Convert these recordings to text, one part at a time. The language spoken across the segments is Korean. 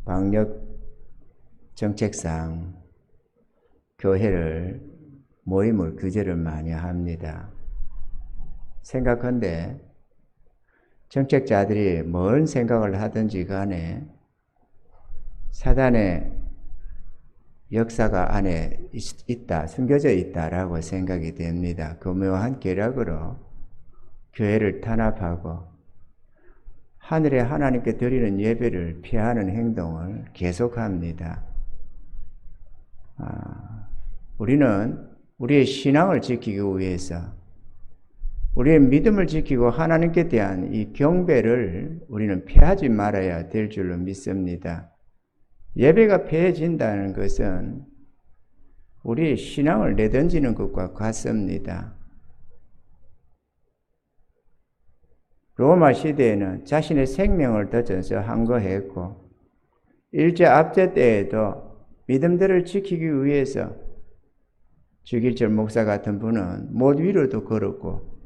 방역 정책상 교회를 모임을 규제를 많이 합니다. 생각한데 정책자들이 뭔 생각을 하든지 간에 사단의 역사가 안에 있다, 숨겨져 있다라고 생각이 됩니다. 교묘한 계략으로 교회를 탄압하고 하늘의 하나님께 드리는 예배를 피하는 행동을 계속합니다. 우리는 우리의 신앙을 지키기 위해서 우리의 믿음을 지키고 하나님께 대한 이 경배를 우리는 피하지 말아야 될 줄로 믿습니다. 예배가 폐해진다는 것은 우리의 신앙을 내던지는 것과 같습니다. 로마 시대에는 자신의 생명을 던져서 항거했고 일제 압제 때에도 믿음들을 지키기 위해서 주길철 목사 같은 분은 못 위로도 걸었고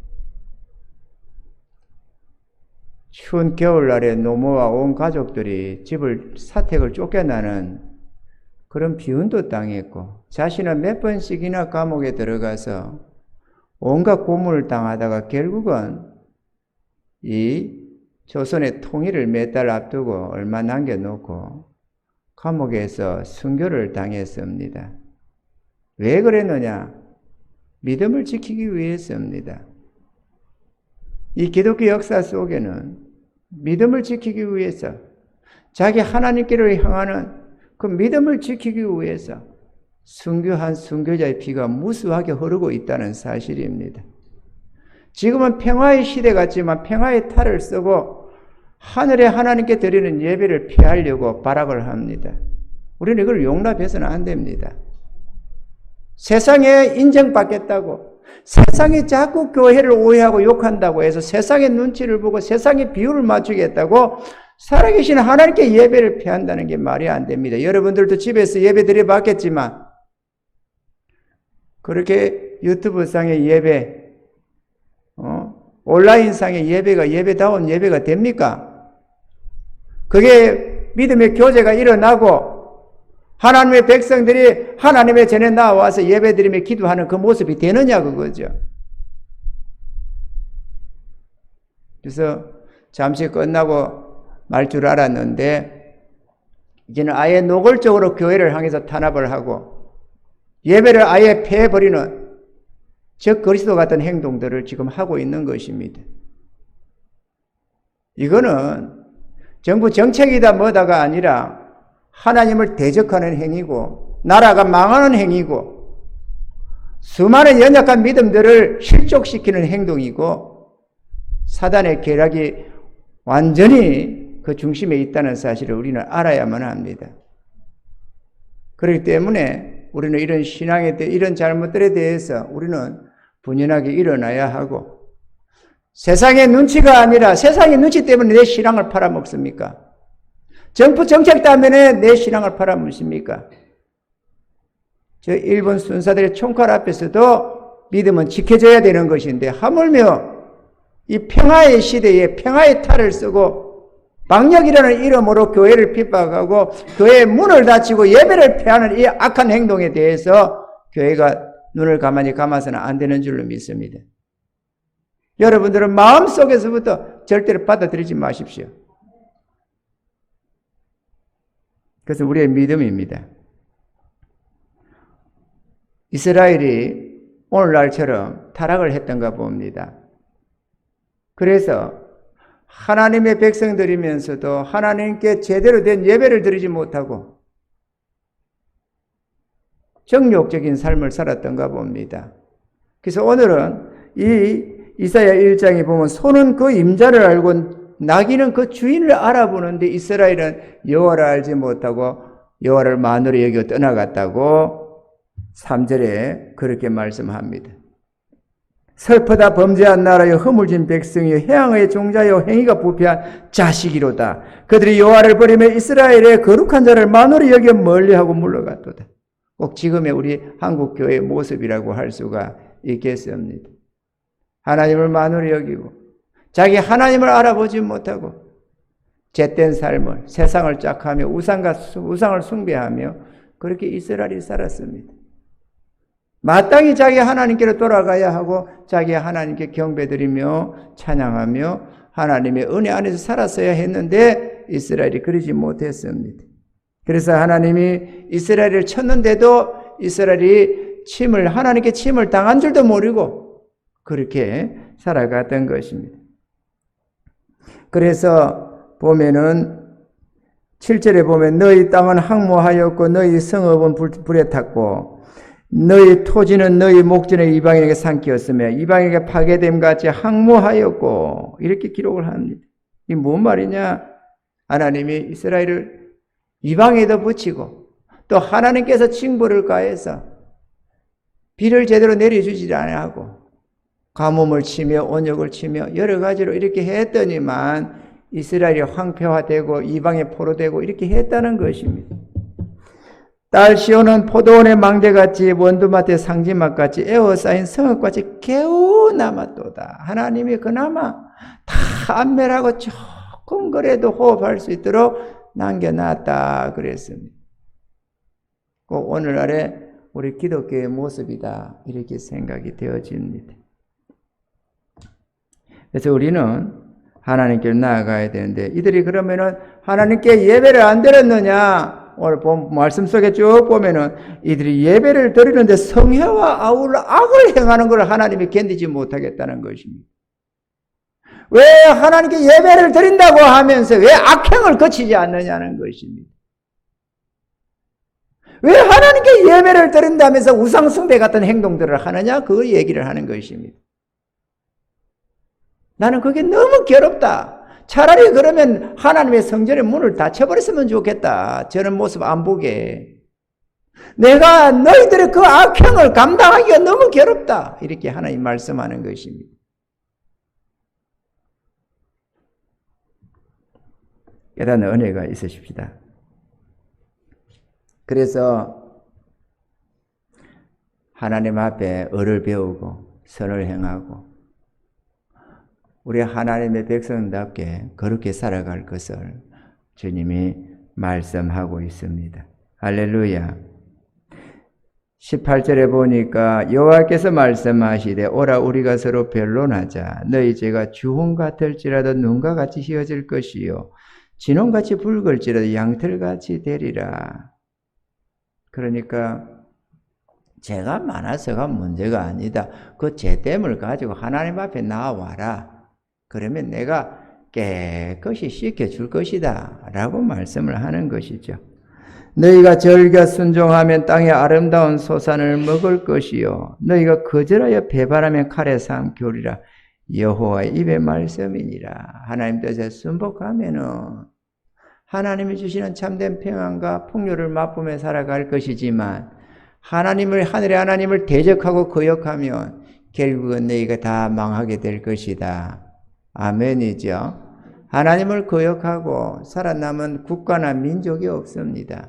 추운 겨울날에 노모와 온 가족들이 집을 사택을 쫓겨나는 그런 비운도 당했고 자신은 몇 번씩이나 감옥에 들어가서 온갖 고문을 당하다가 결국은 이 조선의 통일을 몇 달 앞두고 얼마 남겨놓고 감옥에서 순교를 당했습니다. 왜 그랬느냐? 믿음을 지키기 위해서입니다. 이 기독교 역사 속에는 믿음을 지키기 위해서 자기 하나님께를 향하는 그 믿음을 지키기 위해서 순교한 순교자의 피가 무수하게 흐르고 있다는 사실입니다. 지금은 평화의 시대 같지만 평화의 탈을 쓰고 하늘의 하나님께 드리는 예배를 피하려고 발악을 합니다. 우리는 이걸 용납해서는 안 됩니다. 세상에 인정받겠다고 세상이 자꾸 교회를 오해하고 욕한다고 해서 세상의 눈치를 보고 세상의 비율을 맞추겠다고 살아계신 하나님께 예배를 피한다는 게 말이 안 됩니다. 여러분들도 집에서 예배 드려봤겠지만 그렇게 유튜브상의 예배, 온라인상의 예배가 예배다운 예배가 됩니까? 그게 믿음의 교제가 일어나고 하나님의 백성들이 하나님의 전에 나와서 예배드리며 기도하는 그 모습이 되느냐 그거죠. 그래서 잠시 끝나고 말 줄 알았는데 이제는 아예 노골적으로 교회를 향해서 탄압을 하고 예배를 아예 폐해버리는 즉 그리스도 같은 행동들을 지금 하고 있는 것입니다. 이거는 정부 정책이다 뭐다가 아니라 하나님을 대적하는 행위고 나라가 망하는 행위고 수많은 연약한 믿음들을 실족시키는 행동이고 사단의 계략이 완전히 그 중심에 있다는 사실을 우리는 알아야만 합니다. 그렇기 때문에 우리는 이런 신앙에 대해 이런 잘못들에 대해서 우리는 분연하게 일어나야 하고 세상의 눈치가 아니라 세상의 눈치 때문에 내 신앙을 팔아먹습니까? 정부 정책 때문에 내 신앙을 팔아먹습니까? 저 일본 순사들의 총칼 앞에서도 믿음은 지켜져야 되는 것인데 하물며 이 평화의 시대에 평화의 탈을 쓰고 방역이라는 이름으로 교회를 핍박하고 교회의 문을 닫히고 예배를 폐하는 이 악한 행동에 대해서 교회가 눈을 가만히 감아서는 안 되는 줄로 믿습니다. 여러분들은 마음속에서부터 절대로 받아들이지 마십시오. 그것은 우리의 믿음입니다. 이스라엘이 오늘날처럼 타락을 했던가 봅니다. 그래서 하나님의 백성들이면서도 하나님께 제대로 된 예배를 드리지 못하고 정욕적인 삶을 살았던가 봅니다. 그래서 오늘은 이 이사야 1장에 보면 소는 그 임자를 알고 나귀는 그 주인을 알아보는데 이스라엘은 여호와를 알지 못하고 여호와를 만으로 여기고 떠나갔다고 3절에 그렇게 말씀합니다. 슬프다 범죄한 나라여 허물진 백성이여 해양의 종자여 행위가 부패한 자식이로다. 그들이 여호와를 버리며 이스라엘의 거룩한 자를 만으로 여겨 멀리하고 물러갔도다. 꼭 지금의 우리 한국교회의 모습이라고 할 수가 있겠습니다. 하나님을 만으로 여기고 자기 하나님을 알아보지 못하고 잿된 삶을, 세상을 짝하며 우상을 숭배하며 그렇게 이스라엘이 살았습니다. 마땅히 자기 하나님께로 돌아가야 하고 자기 하나님께 경배드리며 찬양하며 하나님의 은혜 안에서 살았어야 했는데 이스라엘이 그러지 못했습니다. 그래서 하나님이 이스라엘을 쳤는데도 이스라엘이 하나님께 침을 당한 줄도 모르고 그렇게 살아갔던 것입니다. 그래서 보면은 7절에 보면 너희 땅은 항모하였고 너희 성읍은 불에 탔고 너희 토지는 너희 목전의 이방인에게 삼키었으며 이방인에게 파괴됨 같이 항모하였고 이렇게 기록을 합니다. 이게 뭔 말이냐? 하나님이 이스라엘을 이방에도 붙이고 또 하나님께서 징벌을 가해서 비를 제대로 내려주지 않고 가뭄을 치며 온역을 치며 여러 가지로 이렇게 했더니만 이스라엘이 황폐화되고 이방에 포로되고 이렇게 했다는 것입니다. 딸 시온은 포도원의 망대같이 원두밭의 상지막같이 에워싸인 성읍같이 겨우 남았도다. 하나님이 그나마 다 안멸하고 조금 그래도 호흡할 수 있도록 남겨놨다 그랬습니다. 꼭 오늘날의 우리 기독교의 모습이다 이렇게 생각이 되어집니다. 그래서 우리는 하나님께 나아가야 되는데 이들이 그러면은 하나님께 예배를 안 드렸느냐? 오늘 말씀 속에 쭉 보면은 이들이 예배를 드리는데 성회와 아울러 악을 행하는 걸 하나님이 견디지 못하겠다는 것입니다. 왜 하나님께 예배를 드린다고 하면서 왜 악행을 거치지 않느냐는 것입니다. 왜 하나님께 예배를 드린다면서 우상숭배 같은 행동들을 하느냐? 그 얘기를 하는 것입니다. 나는 그게 너무 괴롭다. 차라리 그러면 하나님의 성전의 문을 닫혀버렸으면 좋겠다. 저런 모습 안 보게. 내가 너희들의 그 악행을 감당하기가 너무 괴롭다. 이렇게 하나님 말씀하는 것입니다. 깨닫는 은혜가 있으십시다. 그래서 하나님 앞에 을을 배우고 선을 행하고 우리 하나님의 백성답게 그렇게 살아갈 것을 주님이 말씀하고 있습니다. 할렐루야. 18절에 보니까 여호와께서 말씀하시되 오라 우리가 서로 변론하자. 너희 죄가 주홍 같을지라도 눈과 같이 희어질 것이요 진홍같이 붉을지라도 양털같이 되리라. 그러니까 죄가 많아서가 문제가 아니다. 그 죄됨을 가지고 하나님 앞에 나와라. 그러면 내가 깨끗이 씻겨줄 것이다 라고 말씀을 하는 것이죠. 너희가 절겨 순종하면 땅의 아름다운 소산을 먹을 것이요 너희가 거절하여 배반하면 칼에 삼키우리라. 여호와의 입의 말씀이니라. 하나님 뜻에 순복하면은 하나님이 주시는 참된 평안과 풍요를 맛보며 살아갈 것이지만 하나님의 하늘의 하나님을 대적하고 거역하면 결국은 너희가 다 망하게 될 것이다. 아멘이죠. 하나님을 거역하고 살아남은 국가나 민족이 없습니다.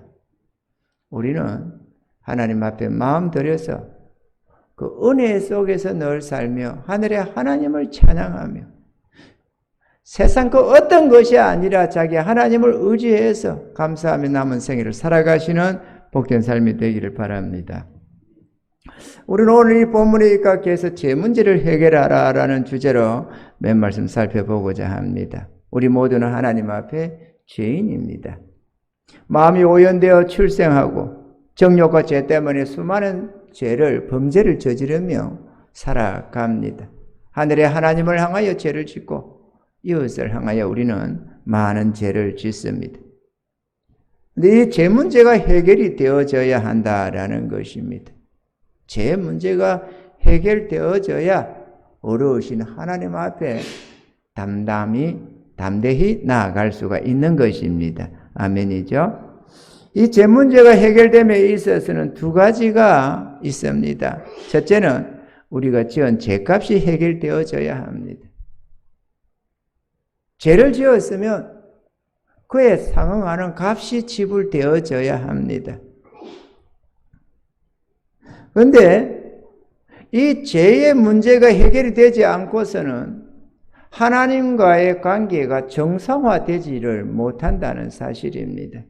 우리는 하나님 앞에 마음 들여서 그 은혜 속에서 늘 살며 하늘의 하나님을 찬양하며 세상 그 어떤 것이 아니라 자기 하나님을 의지해서 감사하며 남은 생애를 살아가시는 복된 삶이 되기를 바랍니다. 우리는 오늘 이 본문에 입각해서 죄 문제를 해결하라 라는 주제로 몇 말씀 살펴보고자 합니다. 우리 모두는 하나님 앞에 죄인입니다. 마음이 오염되어 출생하고 정욕과 죄 때문에 수많은 범죄를 저지르며 살아갑니다. 하늘의 하나님을 향하여 죄를 짓고 이웃을 향하여 우리는 많은 죄를 짓습니다. 근데 이 죄 문제가 해결이 되어져야 한다라는 것입니다. 죄 문제가 해결되어져야 어려우신 하나님 앞에 담대히 나아갈 수가 있는 것입니다. 아멘이죠? 이 죄 문제가 해결됨에 있어서는 두 가지가 있습니다. 첫째는 우리가 지은 죄값이 해결되어져야 합니다. 죄를 지었으면 그에 상응하는 값이 지불되어져야 합니다. 그런데 이 죄의 문제가 해결이 되지 않고서는 하나님과의 관계가 정상화되지를 못한다는 사실입니다.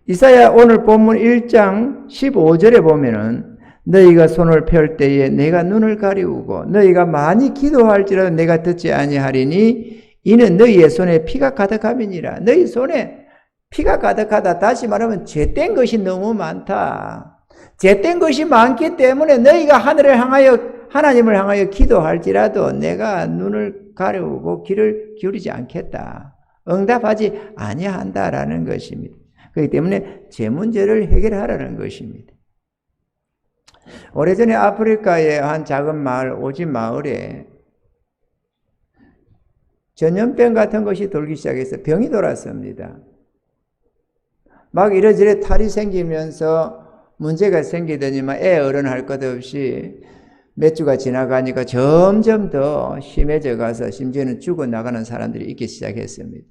이사야 오늘 본문 1장 15절에 보면은 너희가 손을 펼 때에 내가 눈을 가리우고 너희가 많이 기도할지라도 내가 듣지 아니하리니 이는 너희의 손에 피가 가득함이니라. 너희 손에 피가 가득하다. 다시 말하면 죄된 것이 너무 많다. 죄된 것이 많기 때문에 너희가 하나님을 향하여 기도할지라도 내가 눈을 가리우고 귀를 기울이지 않겠다. 응답하지 아니한다라는 것입니다. 그렇기 때문에 죄 문제를 해결하라는 것입니다. 오래전에 아프리카의 한 작은 마을, 오지 마을에 전염병 같은 것이 돌기 시작해서 병이 돌았습니다. 막 이래저래 탈이 생기면서 문제가 생기더니만 애 어른 할 것 없이 몇 주가 지나가니까 점점 더 심해져 가서 심지어는 죽어나가는 사람들이 있기 시작했습니다.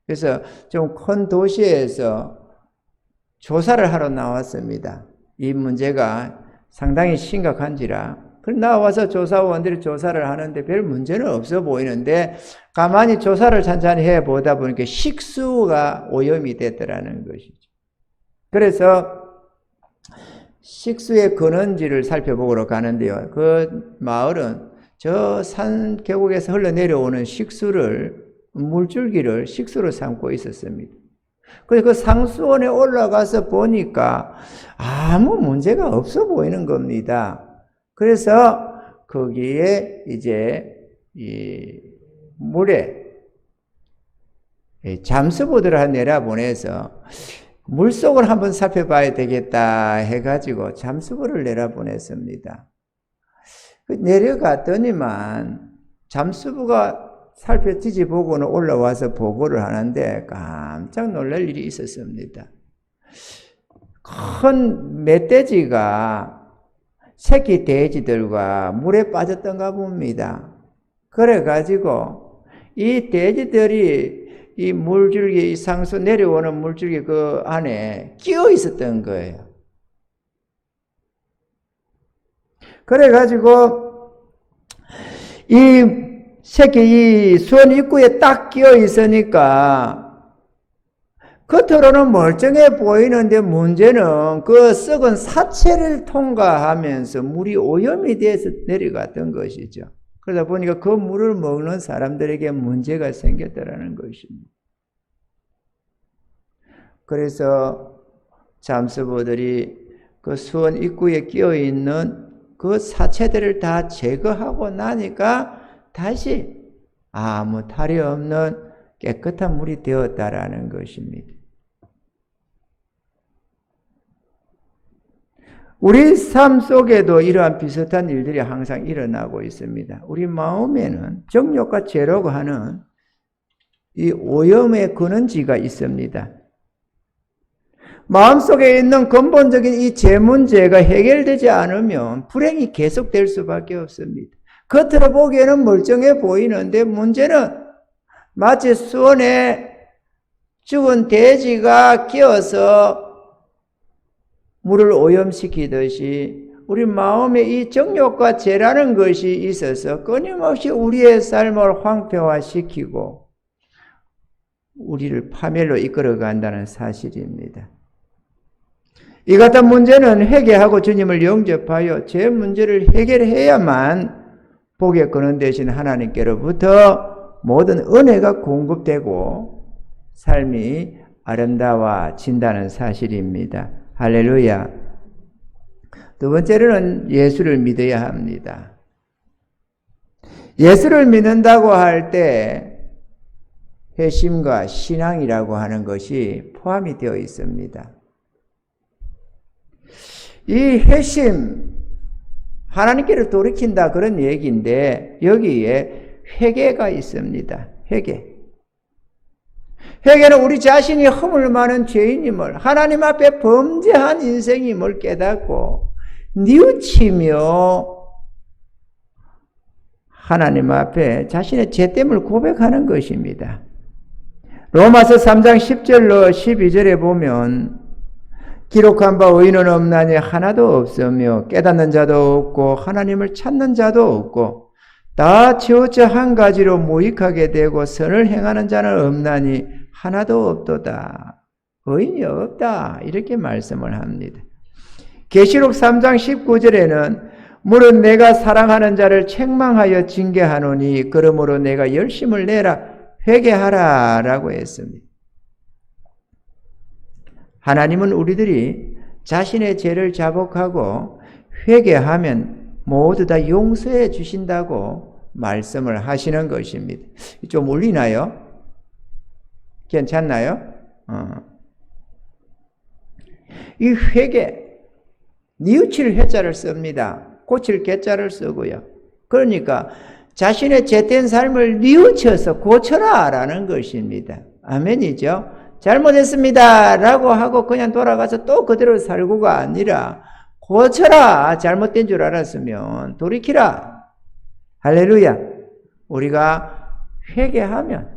그래서 좀 큰 도시에서 조사를 하러 나왔습니다. 이 문제가 상당히 심각한지라. 나와서 조사원들이 조사를 하는데 별 문제는 없어 보이는데 가만히 조사를 찬찬히 해보다 보니까 식수가 오염이 됐더라는 것이죠. 그래서 식수의 근원지를 살펴보러 가는데요. 그 마을은 저 산 계곡에서 흘러내려오는 물줄기를 식수로 삼고 있었습니다. 그래서 그 상수원에 올라가서 보니까 아무 문제가 없어 보이는 겁니다. 그래서 거기에 이제 이 물에 잠수부들을 한 내려보내서 물속을 한번 살펴봐야 되겠다 해가지고 잠수부를 내려보냈습니다. 내려갔더니만 잠수부가 살펴뒤집어보고는 올라와서 보고를 하는데 깜짝 놀랄 일이 있었습니다. 큰 멧돼지가 새끼 돼지들과 물에 빠졌던가 봅니다. 그래가지고 이 돼지들이 이 물줄기, 이 상수 내려오는 물줄기 그 안에 끼어 있었던 거예요. 그래가지고 이 새끼 이 수원 입구에 딱 끼어 있으니까 겉으로는 멀쩡해 보이는데 문제는 그 썩은 사체를 통과하면서 물이 오염이 돼서 내려갔던 것이죠. 그러다 보니까 그 물을 먹는 사람들에게 문제가 생겼다는 것입니다. 그래서 잠수부들이 그 수원 입구에 끼어 있는 그 사체들을 다 제거하고 나니까 다시 아무 탈이 없는 깨끗한 물이 되었다라는 것입니다. 우리 삶 속에도 이러한 비슷한 일들이 항상 일어나고 있습니다. 우리 마음에는 정욕과 죄라고 하는 이 오염의 근원지가 있습니다. 마음속에 있는 근본적인 이 죄 문제가 해결되지 않으면 불행이 계속될 수밖에 없습니다. 겉으로 보기에는 멀쩡해 보이는데 문제는 마치 수원에 죽은 돼지가 끼어서 물을 오염시키듯이 우리 마음에 이 정욕과 죄라는 것이 있어서 끊임없이 우리의 삶을 황폐화시키고 우리를 파멸로 이끌어간다는 사실입니다. 이 같은 문제는 회개하고 주님을 영접하여 죄 문제를 해결해야만 복의 근원 되신 하나님께로부터 모든 은혜가 공급되고 삶이 아름다워진다는 사실입니다. 할렐루야. 두 번째로는 예수를 믿어야 합니다. 예수를 믿는다고 할 때 회심과 신앙이라고 하는 것이 포함이 되어 있습니다. 이 회심, 하나님께로 돌이킨다 그런 얘기인데 여기에 회개가 있습니다. 회개. 회개는 우리 자신이 허물 많은 죄인임을, 하나님 앞에 범죄한 인생임을 깨닫고 뉘우치며 하나님 앞에 자신의 죄됨을 고백하는 것입니다. 로마서 3장 10절로 12절에 보면 기록한 바 의인은 없나니 하나도 없으며 깨닫는 자도 없고 하나님을 찾는 자도 없고 다 치우쳐 한 가지로 무익하게 되고 선을 행하는 자는 없나니 하나도 없도다. 의인이 없다. 이렇게 말씀을 합니다. 계시록 3장 19절에는 물은 내가 사랑하는 자를 책망하여 징계하노니 그러므로 내가 열심을 내라 회개하라 라고 했습니다. 하나님은 우리들이 자신의 죄를 자복하고 회개하면 모두 다 용서해 주신다고 말씀을 하시는 것입니다. 좀 울리나요? 괜찮나요? 이 회개, 뉘우칠 회자를 씁니다. 고칠 개자를 쓰고요. 그러니까 자신의 죄된 삶을 뉘우쳐서 고쳐라 라는 것입니다. 아멘이죠? 잘못했습니다 라고 하고 그냥 돌아가서 또 그대로 살고가 아니라 고쳐라. 잘못된 줄 알았으면 돌이키라. 할렐루야. 우리가 회개하면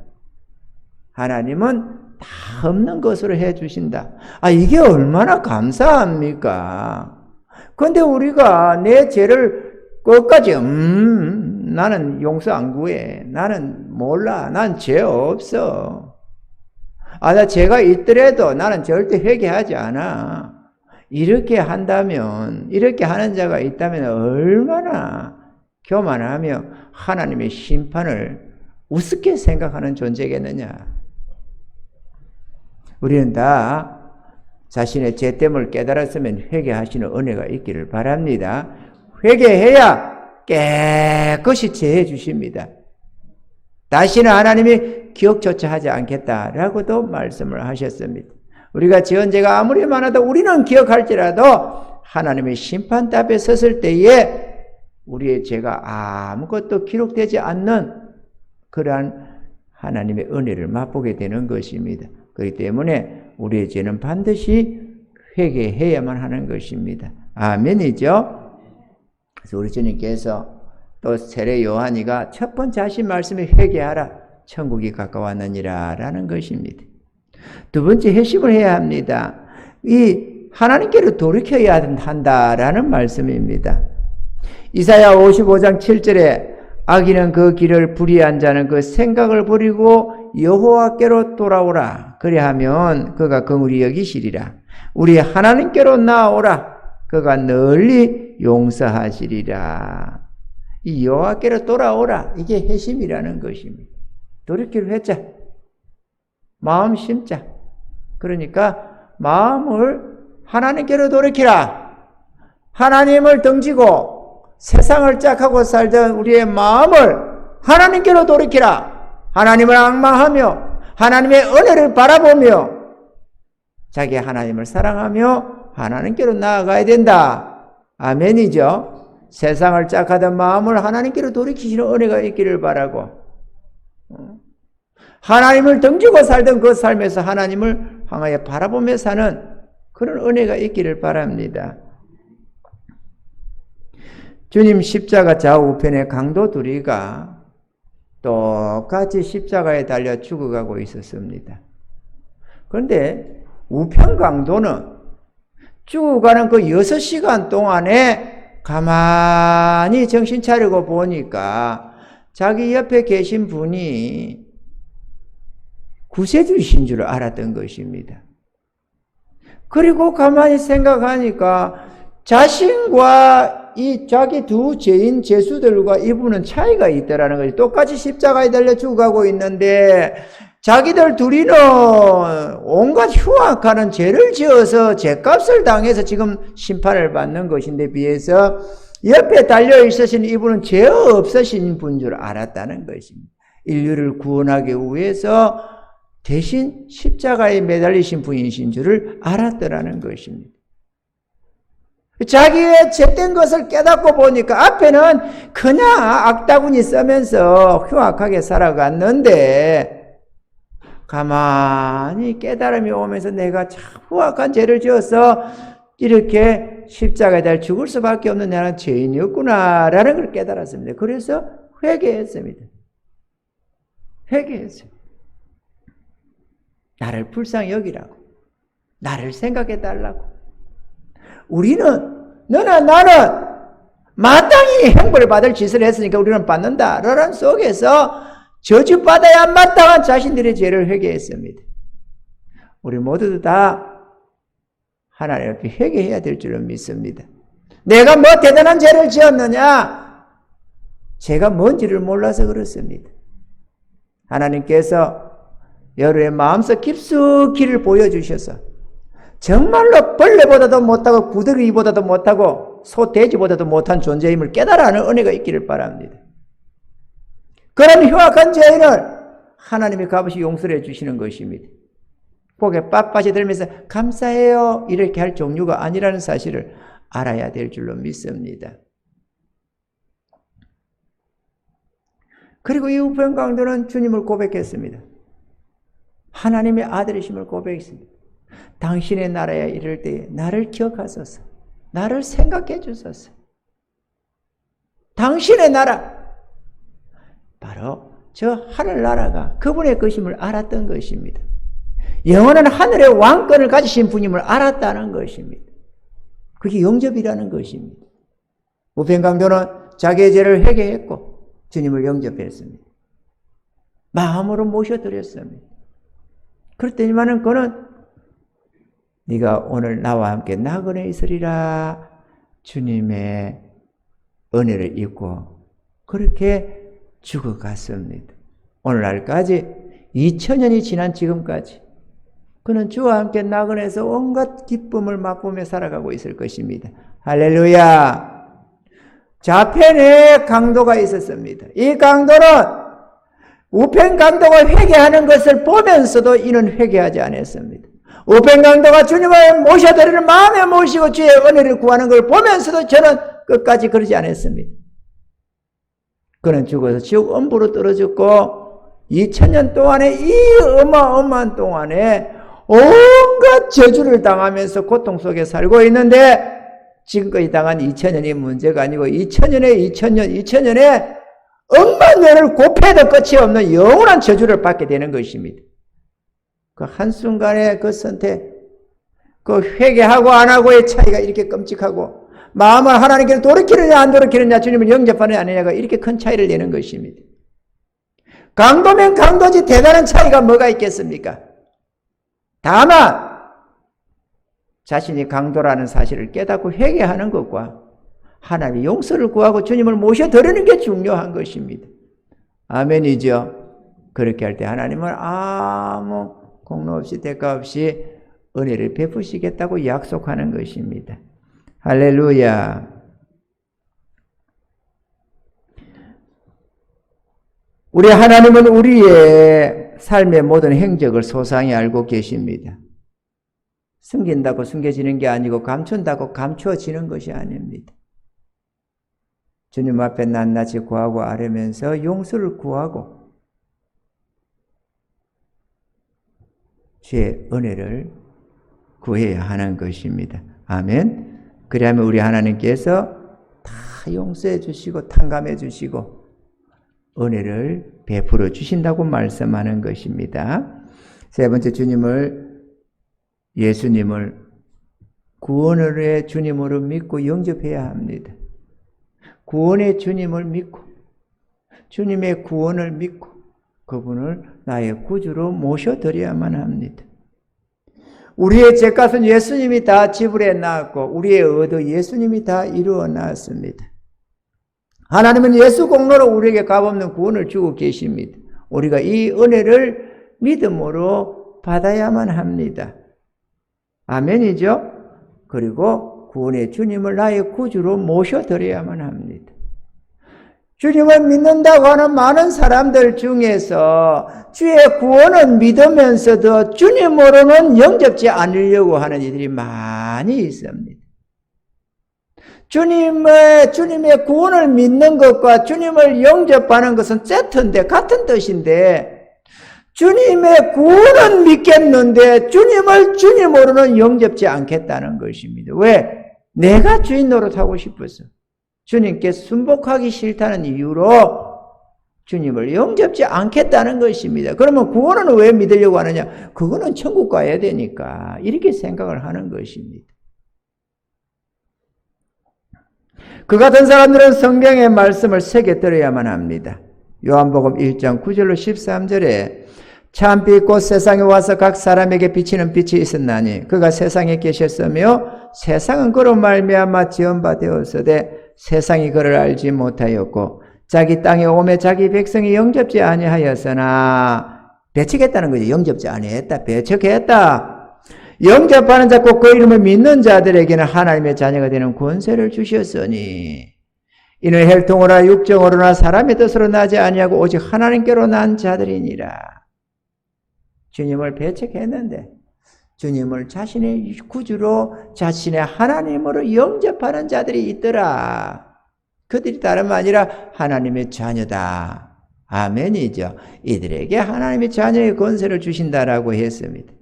하나님은 다 없는 것으로 해주신다. 이게 얼마나 감사합니까? 그런데 우리가 내 죄를 끝까지 나는 용서 안 구해. 나는 몰라. 난 죄 없어. 나 죄가 있더라도 나는 절대 회개하지 않아. 이렇게 한다면, 이렇게 하는 자가 있다면 얼마나 교만하며 하나님의 심판을 우습게 생각하는 존재겠느냐. 우리는 다 자신의 죄됨을 깨달았으면 회개하시는 은혜가 있기를 바랍니다. 회개해야 깨끗이 제해 주십니다. 다시는 하나님이 기억조차 하지 않겠다라고도 말씀을 하셨습니다. 우리가 지은 죄가 아무리 많아도 우리는 기억할지라도 하나님의 심판 앞에 섰을 때에 우리의 죄가 아무것도 기록되지 않는 그러한 하나님의 은혜를 맛보게 되는 것입니다. 그렇기 때문에 우리의 죄는 반드시 회개해야만 하는 것입니다. 아멘이죠? 그래서 우리 주님께서 또 세례 요한이가 첫 번째 하신 말씀이 회개하라. 천국이 가까웠느니라 라는 것입니다. 두 번째 회심을 해야 합니다. 이 하나님께로 돌이켜야 한다라는 말씀입니다. 이사야 55장 7절에 악인은 그 길을 불의한 자는 그 생각을 버리고 여호와께로 돌아오라. 그리하면 그가 긍휼히 여기시리라. 우리 하나님께로 나아오라. 그가 널리 용서하시리라. 이 여호와께로 돌아오라. 이게 회심이라는 것입니다. 돌이킬 회자. 마음 심자. 그러니까 마음을 하나님께로 돌이키라. 하나님을 등지고 세상을 짝하고 살던 우리의 마음을 하나님께로 돌이키라. 하나님을 앙망하며 하나님의 은혜를 바라보며 자기 하나님을 사랑하며 하나님께로 나아가야 된다. 아멘이죠. 세상을 짝하던 마음을 하나님께로 돌이키시는 은혜가 있기를 바라고 하나님을 등지고 살던 그 삶에서 하나님을 향하여 바라보며 사는 그런 은혜가 있기를 바랍니다. 주님 십자가 좌우편에 강도 둘이가 똑같이 십자가에 달려 죽어가고 있었습니다. 그런데 우편 강도는 죽어가는 그 6시간 동안에 가만히 정신 차리고 보니까 자기 옆에 계신 분이 구세주이신 줄 알았던 것입니다. 그리고 가만히 생각하니까 자신과 이 자기 두 죄인 죄수들과 이분은 차이가 있다라는 거지. 똑같이 십자가에 달려 죽어가고 있는데 자기들 둘이는 온갖 흉악하는 죄를 지어서 죄값을 당해서 지금 심판을 받는 것인데 비해서 옆에 달려 있으신 이분은 죄 없으신 분인 줄 알았다는 것입니다. 인류를 구원하기 위해서 대신 십자가에 매달리신 분이신 줄을 알았더라는 것입니다. 자기의 죄된 것을 깨닫고 보니까 앞에는 그냥 악다구니 쓰면서 흉악하게 살아갔는데 가만히 깨달음이 오면서 내가 참 흉악한 죄를 지어서 이렇게 십자가에 달려 죽을 수밖에 없는 나는 죄인이었구나라는 걸 깨달았습니다. 그래서 회개했습니다. 회개했어요. 나를 불쌍히 여기라고. 나를 생각해 달라고. 우리는 너나 나는 마땅히 형벌을 받을 짓을 했으니까 우리는 받는다 라는 속에서 저주받아야 마땅한 자신들의 죄를 회개했습니다. 우리 모두 다 하나님 앞에 회개해야 될 줄로 믿습니다. 내가 뭐 대단한 죄를 지었느냐? 죄가 뭔지를 몰라서 그렇습니다. 하나님께서 여러분의 마음속 깊숙이를 보여주셔서 정말로 벌레보다도 못하고 구더기보다도 못하고 소, 돼지보다도 못한 존재임을 깨달아하는 은혜가 있기를 바랍니다. 그런 흉악한 죄인을 하나님이 값없이 용서를 해주시는 것입니다. 고개 빳빳이 들면서 감사해요 이렇게 할 종류가 아니라는 사실을 알아야 될 줄로 믿습니다. 그리고 이 우편 강도는 주님을 고백했습니다. 하나님의 아들이심을 고백했습니다. 당신의 나라에 이를 때에 나를 기억하소서. 나를 생각해 주소서. 당신의 나라, 바로 저 하늘나라가 그분의 것임을 알았던 것입니다. 영원한 하늘의 왕권을 가지신 분임을 알았다는 것입니다. 그게 영접이라는 것입니다. 우편 강도는 자기의 죄를 회개했고 주님을 영접했습니다. 마음으로 모셔드렸습니다. 그랬더니만은 그는 네가 오늘 나와 함께 나그네에 있으리라 주님의 은혜를 입고 그렇게 죽어갔습니다. 오늘날까지 2000년이 지난 지금까지 그는 주와 함께 나그네에서 온갖 기쁨을 맛보며 살아가고 있을 것입니다. 할렐루야. 좌편에 강도가 있었습니다. 이 강도는 우편 강도가 회개하는 것을 보면서도 이는 회개하지 않았습니다. 우편 강도가 주님을 모셔드리는 마음에 모시고 주의 은혜를 구하는 걸 보면서도 저는 끝까지 그러지 않았습니다. 그는 죽어서 지옥 음부로 떨어졌고 2000년 동안에 이 어마어마한 동안에 온갖 저주를 당하면서 고통 속에 살고 있는데 지금까지 당한 2000년이 문제가 아니고 2000년에 억만 년을 곱해도 끝이 없는 영원한 저주를 받게 되는 것입니다. 그 한순간의 그 선택, 그 회개하고 안 하고의 차이가 이렇게 끔찍하고 마음을 하나님께 돌이키느냐 안 돌이키느냐 주님을 영접하느냐 아니냐가 이렇게 큰 차이를 내는 것입니다. 강도면 강도지 대단한 차이가 뭐가 있겠습니까? 다만 자신이 강도라는 사실을 깨닫고 회개하는 것과 하나님의 용서를 구하고 주님을 모셔드리는 게 중요한 것입니다. 아멘이죠. 그렇게 할 때 하나님은 아무 공로 없이 대가 없이 은혜를 베푸시겠다고 약속하는 것입니다. 할렐루야. 우리 하나님은 우리의 삶의 모든 행적을 소상히 알고 계십니다. 숨긴다고 숨겨지는 게 아니고 감춘다고 감추어지는 것이 아닙니다. 주님 앞에 낱낱이 구하고 아뢰면서 용서를 구하고 주의 은혜를 구해야 하는 것입니다. 아멘. 그리하면 우리 하나님께서 다 용서해 주시고 탕감해 주시고 은혜를 베풀어 주신다고 말씀하는 것입니다. 세 번째, 예수님을 구원의 주님으로 믿고 영접해야 합니다. 구원의 주님을 믿고 주님의 구원을 믿고 그분을 나의 구주로 모셔드려야만 합니다. 우리의 죄값은 예수님이 다 지불해 놨고 우리의 의도 예수님이 다 이루어 놨습니다. 하나님은 예수 공로로 우리에게 값없는 구원을 주고 계십니다. 우리가 이 은혜를 믿음으로 받아야만 합니다. 아멘이죠? 그리고 구원의 주님을 나의 구주로 모셔드려야만 합니다. 주님을 믿는다고 하는 많은 사람들 중에서 주의 구원은 믿으면서도 주님으로는 영접지 않으려고 하는 이들이 많이 있습니다. 주님의 구원을 믿는 것과 주님을 영접하는 것은 세트인데, 같은 뜻인데, 주님의 구원은 믿겠는데, 주님을 주님으로는 영접지 않겠다는 것입니다. 왜? 내가 주인 노릇하고 싶어서. 주님께 순복하기 싫다는 이유로 주님을 영접지 않겠다는 것입니다. 그러면 구원은 왜 믿으려고 하느냐? 그거는 천국 가야 되니까. 이렇게 생각을 하는 것입니다. 그 같은 사람들은 성경의 말씀을 새겨들어야만 합니다. 요한복음 1장 9절로 13절에 참빛 곧 세상에 와서 각 사람에게 비치는 빛이 있었나니 그가 세상에 계셨으며 세상은 그로 말미암아 지은 바 되었으되 세상이 그를 알지 못하였고 자기 땅에 오매 자기 백성이 영접지 아니하였으나 배척했다는 거죠. 영접지 아니했다. 배척했다. 영접하는 자 곧 그 이름을 믿는 자들에게는 하나님의 자녀가 되는 권세를 주셨으니 이는 혈통으로나 육정으로나 사람의 뜻으로 나지 아니하고 오직 하나님께로 난 자들이니라. 주님을 배척했는데 주님을 자신의 구주로 자신의 하나님으로 영접하는 자들이 있더라. 그들이 다름 아니라 하나님의 자녀다. 아멘이죠. 이들에게 하나님의 자녀의 권세를 주신다라고 했습니다.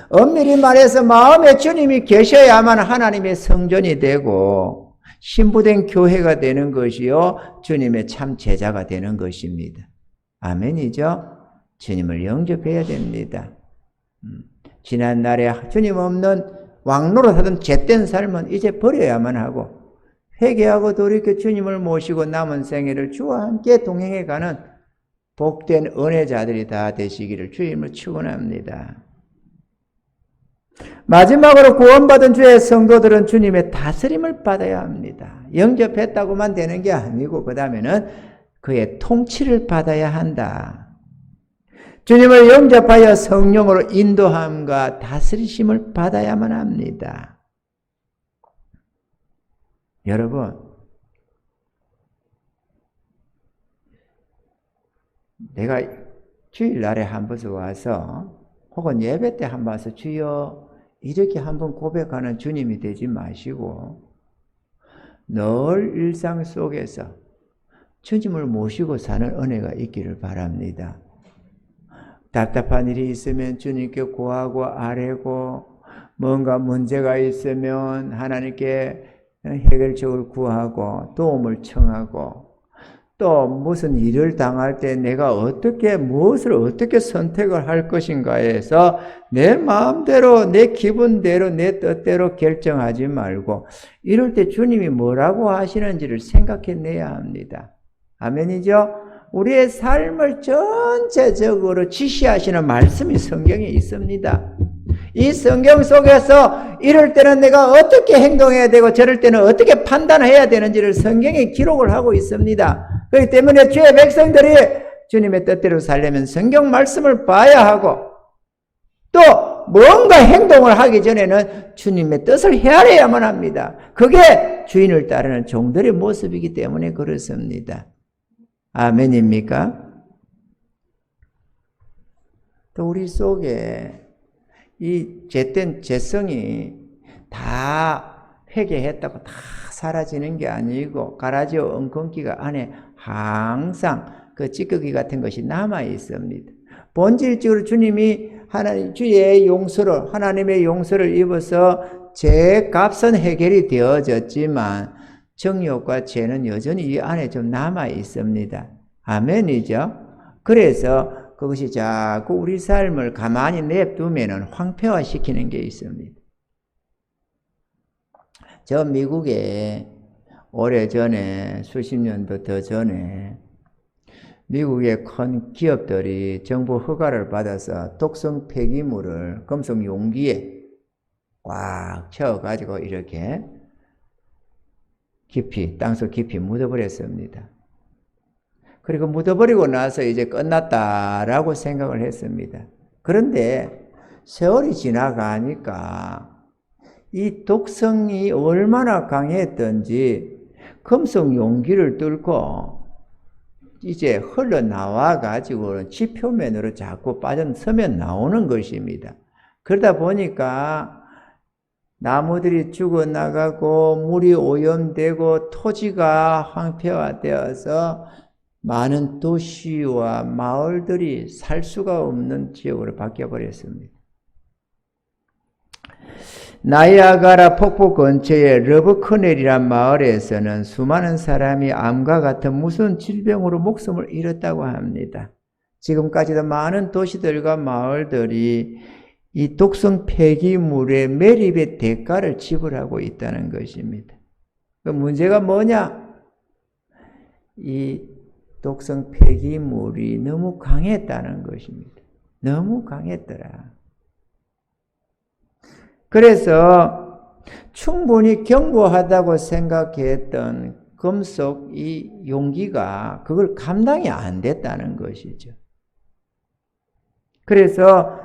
엄밀히 말해서 마음에 주님이 계셔야만 하나님의 성전이 되고 신부된 교회가 되는 것이요 주님의 참 제자가 되는 것입니다. 아멘이죠. 주님을 영접해야 됩니다. 지난날에 주님 없는 왕노릇하던 잿된 삶은 이제 버려야만 하고 회개하고 돌이켜 주님을 모시고 남은 생애를 주와 함께 동행해가는 복된 은혜자들이 다 되시기를 주님을 축원합니다. 마지막으로 구원받은 주의 성도들은 주님의 다스림을 받아야 합니다. 영접했다고만 되는 게 아니고 그 다음에는 그의 통치를 받아야 한다. 주님을 영접하여 성령으로 인도함과 다스리심을 받아야만 합니다. 여러분, 내가 주일날에 한 번 와서 혹은 예배 때 한 번 와서 주여 이렇게 한번 고백하는 주님이 되지 마시고 늘 일상 속에서 주님을 모시고 사는 은혜가 있기를 바랍니다. 답답한 일이 있으면 주님께 구하고 아뢰고 뭔가 문제가 있으면 하나님께 해결책을 구하고 도움을 청하고 또 무슨 일을 당할 때 내가 어떻게 무엇을 어떻게 선택을 할 것인가에서 내 마음대로 내 기분대로 내 뜻대로 결정하지 말고 이럴 때 주님이 뭐라고 하시는지를 생각해내야 합니다. 아멘이죠? 우리의 삶을 전체적으로 지시하시는 말씀이 성경에 있습니다. 이 성경 속에서 이럴 때는 내가 어떻게 행동해야 되고 저럴 때는 어떻게 판단해야 되는지를 성경에 기록을 하고 있습니다. 그렇기 때문에 주의 백성들이 주님의 뜻대로 살려면 성경 말씀을 봐야 하고 또 뭔가 행동을 하기 전에는 주님의 뜻을 헤아려야만 합니다. 그게 주인을 따르는 종들의 모습이기 때문에 그렇습니다. 아멘입니까? 또 우리 속에 이 잿된 죄성이 다 회개했다고 다 사라지는 게 아니고 가라지와 엉겅기가 안에 항상 그 찌꺼기 같은 것이 남아 있습니다. 본질적으로 주님이 주의 용서를 하나님의 용서를 입어서 죄 값은 해결이 되어졌지만 정욕과 죄는 여전히 이 안에 좀 남아 있습니다. 아멘이죠? 그래서 그것이 자꾸 우리 삶을 가만히 냅두면 황폐화시키는 게 있습니다. 저 미국에 오래전에 수십 년도 더 전에 미국의 큰 기업들이 정부 허가를 받아서 독성 폐기물을 금속 용기에 꽉 채워가지고 이렇게 깊이 땅속 깊이 묻어버렸습니다. 그리고 묻어버리고 나서 이제 끝났다라고 생각을 했습니다. 그런데 세월이 지나가니까 이 독성이 얼마나 강했던지 금속 용기를 뚫고 이제 흘러나와 가지고 지표면으로 자꾸 빠져서면 나오는 것입니다. 그러다 보니까 나무들이 죽어나가고 물이 오염되고 토지가 황폐화되어서 많은 도시와 마을들이 살 수가 없는 지역으로 바뀌어버렸습니다. 나이아가라 폭포 근처의 러브커넬이란 마을에서는 수많은 사람이 암과 같은 무서운 질병으로 목숨을 잃었다고 합니다. 지금까지도 많은 도시들과 마을들이 이 독성 폐기물의 매립의 대가를 지불하고 있다는 것입니다. 그 문제가 뭐냐? 이 독성 폐기물이 너무 강했다는 것입니다. 너무 강했더라. 그래서 충분히 견고하다고 생각했던 금속 이 용기가 그걸 감당이 안 됐다는 것이죠. 그래서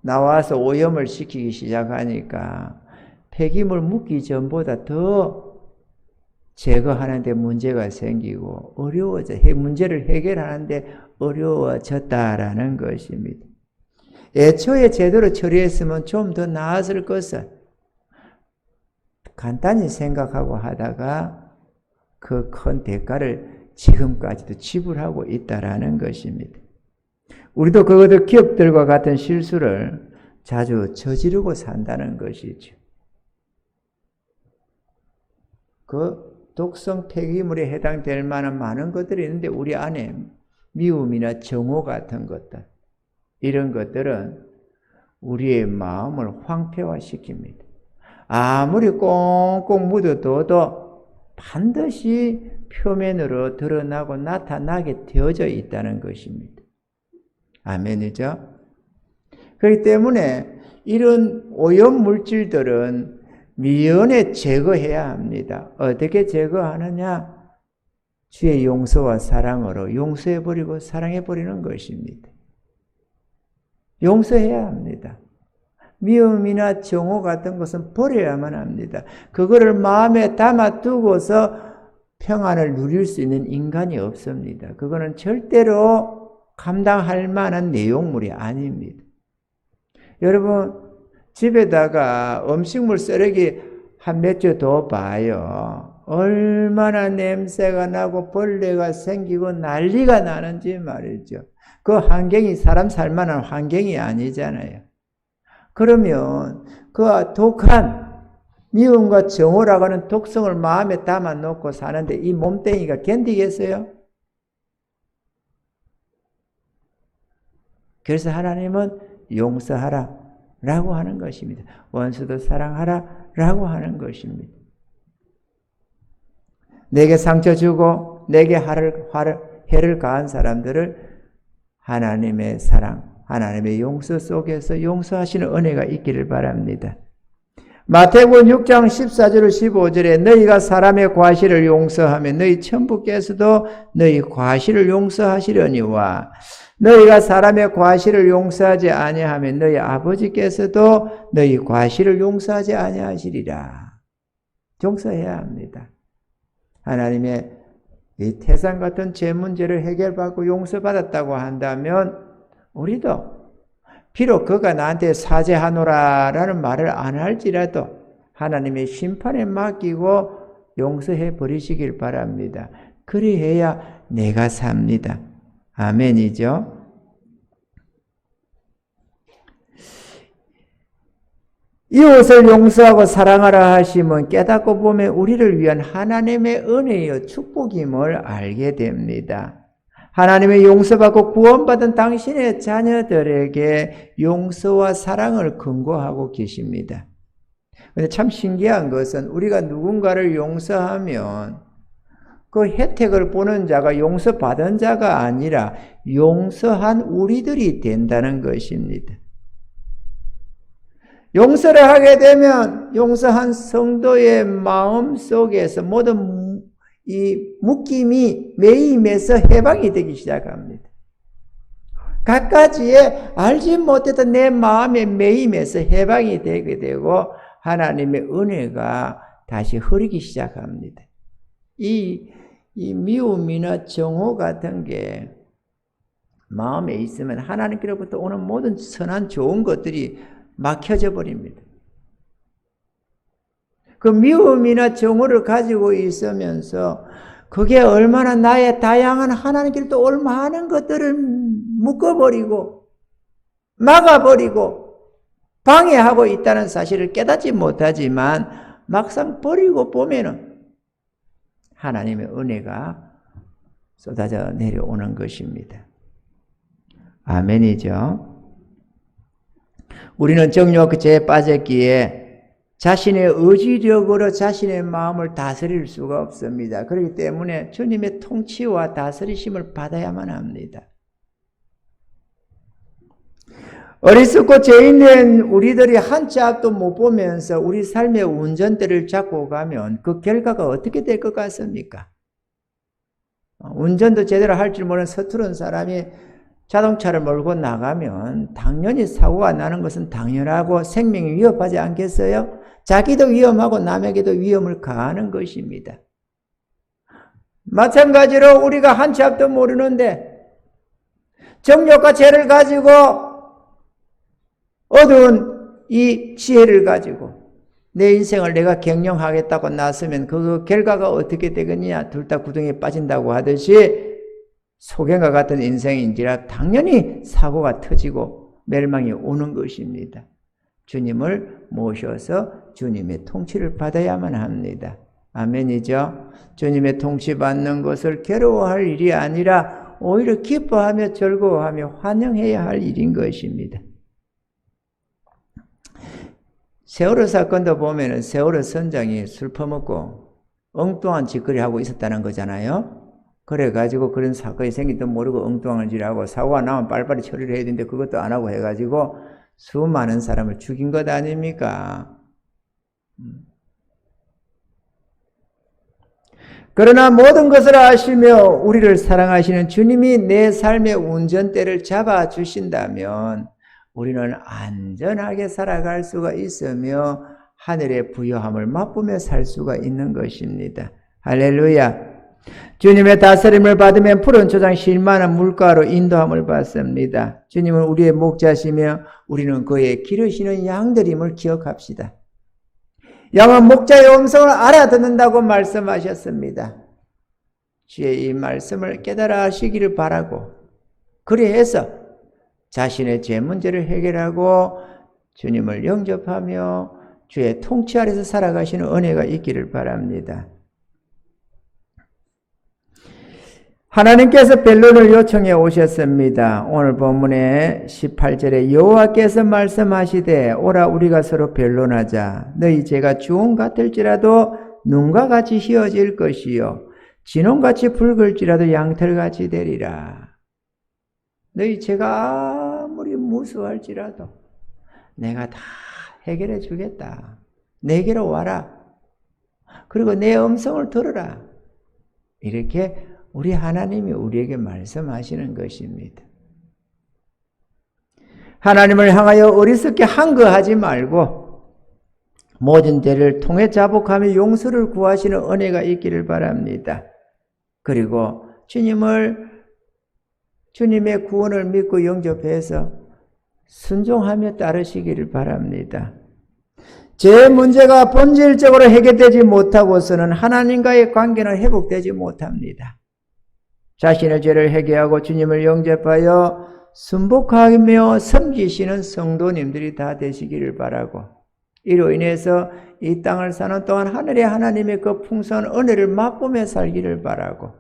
나와서 오염을 시키기 시작하니까 폐기물 묻기 전보다 더 제거하는 데 문제가 생기고 문제를 해결하는 데 어려워졌다라는 것입니다. 애초에 제대로 처리했으면 좀 더 나았을 것을 간단히 생각하고 하다가 그 큰 대가를 지금까지도 지불하고 있다라는 것입니다. 우리도 그것들 기업들과 같은 실수를 자주 저지르고 산다는 것이죠. 그 독성 폐기물에 해당될 만한 많은 것들이 있는데 우리 안에 미움이나 정오 같은 것들, 이런 것들은 우리의 마음을 황폐화시킵니다. 아무리 꽁꽁 묻어둬도 반드시 표면으로 드러나고 나타나게 되어져 있다는 것입니다. 아멘이죠? 그렇기 때문에 이런 오염 물질들은 미연에 제거해야 합니다. 어떻게 제거하느냐? 주의 용서와 사랑으로 용서해버리고 사랑해버리는 것입니다. 용서해야 합니다. 미움이나 정오 같은 것은 버려야만 합니다. 그거를 마음에 담아두고서 평안을 누릴 수 있는 인간이 없습니다. 그거는 절대로 감당할 만한 내용물이 아닙니다. 여러분, 집에다가 음식물 쓰레기 한 몇 주 더 봐요. 얼마나 냄새가 나고 벌레가 생기고 난리가 나는지 말이죠. 그 환경이 사람 살만한 환경이 아니잖아요. 그러면 그 독한 미움과 정오라고 하는 독성을 마음에 담아 놓고 사는데 이 몸뚱이가 견디겠어요? 그래서 하나님은 용서하라 라고 하는 것입니다. 원수도 사랑하라 라고 하는 것입니다. 내게 상처 주고 내게 해를 가한 사람들을 하나님의 사랑, 하나님의 용서 속에서 용서하시는 은혜가 있기를 바랍니다. 마태복음 6장 14절 15절에 너희가 사람의 과실을 용서하면 너희 천부께서도 너희 과실을 용서하시려니와 너희가 사람의 과실을 용서하지 아니하면 너희 아버지께서도 너희 과실을 용서하지 아니하시리라. 용서해야 합니다. 하나님의 이 태산 같은 죄 문제를 해결받고 용서받았다고 한다면 우리도 비록 그가 나한테 사죄하노라라는 말을 안 할지라도 하나님의 심판에 맡기고 용서해 버리시길 바랍니다. 그리해야 내가 삽니다. 아멘이죠. 이웃을 용서하고 사랑하라 하심은 깨닫고 보면 우리를 위한 하나님의 은혜여 축복임을 알게 됩니다. 하나님의 용서받고 구원받은 당신의 자녀들에게 용서와 사랑을 근거하고 계십니다. 그런데 참 신기한 것은 우리가 누군가를 용서하면 그 혜택을 보는 자가 용서받은 자가 아니라 용서한 우리들이 된다는 것입니다. 용서를 하게 되면 용서한 성도의 마음 속에서 모든 이 묶임이 매임에서 해방이 되기 시작합니다. 갖가지에 알지 못했던 내 마음의 매임에서 해방이 되게 되고 하나님의 은혜가 다시 흐르기 시작합니다. 이 미움이나 정오 같은 게 마음에 있으면 하나님께로부터 오는 모든 선한 좋은 것들이 막혀져 버립니다. 그 미움이나 정오를 가지고 있으면서 그게 얼마나 나의 다양한 하나님께로부터 올 많은 것들을 묶어버리고 막아버리고 방해하고 있다는 사실을 깨닫지 못하지만 막상 버리고 보면은 하나님의 은혜가 쏟아져 내려오는 것입니다. 아멘이죠. 우리는 정욕 죄에 빠졌기에 자신의 의지력으로 자신의 마음을 다스릴 수가 없습니다. 그렇기 때문에 주님의 통치와 다스리심을 받아야만 합니다. 어리석고 죄인된 우리들이 한치 앞도 못 보면서 우리 삶의 운전대를 잡고 가면 그 결과가 어떻게 될 것 같습니까? 운전도 제대로 할 줄 모르는 서투른 사람이 자동차를 몰고 나가면 당연히 사고가 나는 것은 당연하고 생명이 위협하지 않겠어요? 자기도 위험하고 남에게도 위험을 가하는 것입니다. 마찬가지로 우리가 한치 앞도 모르는데 정욕과 죄를 가지고 어두운 이 지혜를 가지고 내 인생을 내가 경영하겠다고 나서면 그 결과가 어떻게 되겠냐? 둘 다 구덩이에 빠진다고 하듯이 소경과 같은 인생인지라 당연히 사고가 터지고 멸망이 오는 것입니다. 주님을 모셔서 주님의 통치를 받아야만 합니다. 아멘이죠? 주님의 통치 받는 것을 괴로워할 일이 아니라 오히려 기뻐하며 즐거워하며 환영해야 할 일인 것입니다. 세월호 사건도 보면은 세월호 선장이 술 퍼먹고 엉뚱한 짓거리 하고 있었다는 거잖아요. 그래가지고 그런 사건이 생길도 모르고 엉뚱한 짓을 하고 사고가 나면 빨리빨리 처리를 해야 되는데 그것도 안 하고 해가지고 수많은 사람을 죽인 것 아닙니까? 그러나 모든 것을 아시며 우리를 사랑하시는 주님이 내 삶의 운전대를 잡아주신다면 우리는 안전하게 살아갈 수가 있으며 하늘의 부요함을 맛보며 살 수가 있는 것입니다. 할렐루야. 주님의 다스림을 받으면 푸른 초장 쉴만한 물가로 인도함을 받습니다. 주님은 우리의 목자시며 우리는 그의 기르시는 양들임을 기억합시다. 양은 목자의 음성을 알아듣는다고 말씀하셨습니다. 주의 이 말씀을 깨달아 하시기를 바라고 그리해서 자신의 죄 문제를 해결하고 주님을 영접하며 주의 통치 아래서 살아가시는 은혜가 있기를 바랍니다. 하나님께서 변론을 요청해 오셨습니다. 오늘 본문의 18절에 여호와께서 말씀하시되 오라 우리가 서로 변론하자. 너희 죄가 주홍 같을지라도 눈과 같이 희어질 것이요 진홍같이 붉을지라도 양털같이 되리라. 너희 죄가 아무리 무수할지라도 내가 다 해결해 주겠다. 내게로 와라. 그리고 내 음성을 들으라. 이렇게 우리 하나님이 우리에게 말씀하시는 것입니다. 하나님을 향하여 어리석게 항거하지 말고 모든 죄를 통해 자복하며 용서를 구하시는 은혜가 있기를 바랍니다. 그리고 주님의 구원을 믿고 영접해서 순종하며 따르시기를 바랍니다. 죄 문제가 본질적으로 해결되지 못하고서는 하나님과의 관계는 회복되지 못합니다. 자신의 죄를 회개하고 주님을 영접하여 순복하며 섬기시는 성도님들이 다 되시기를 바라고 이로 인해서 이 땅을 사는 동안 하늘의 하나님의 그 풍성한 은혜를 맛보며 살기를 바라고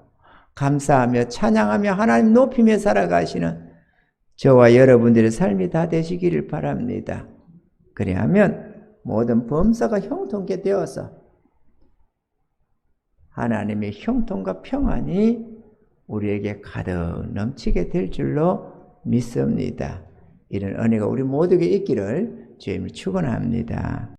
감사하며 찬양하며 하나님 높이며 살아가시는 저와 여러분들의 삶이 다 되시기를 바랍니다. 그리하면 모든 범사가 형통케 되어서 하나님의 형통과 평안이 우리에게 가득 넘치게 될 줄로 믿습니다. 이런 은혜가 우리 모두에게 있기를 주님을 축원합니다.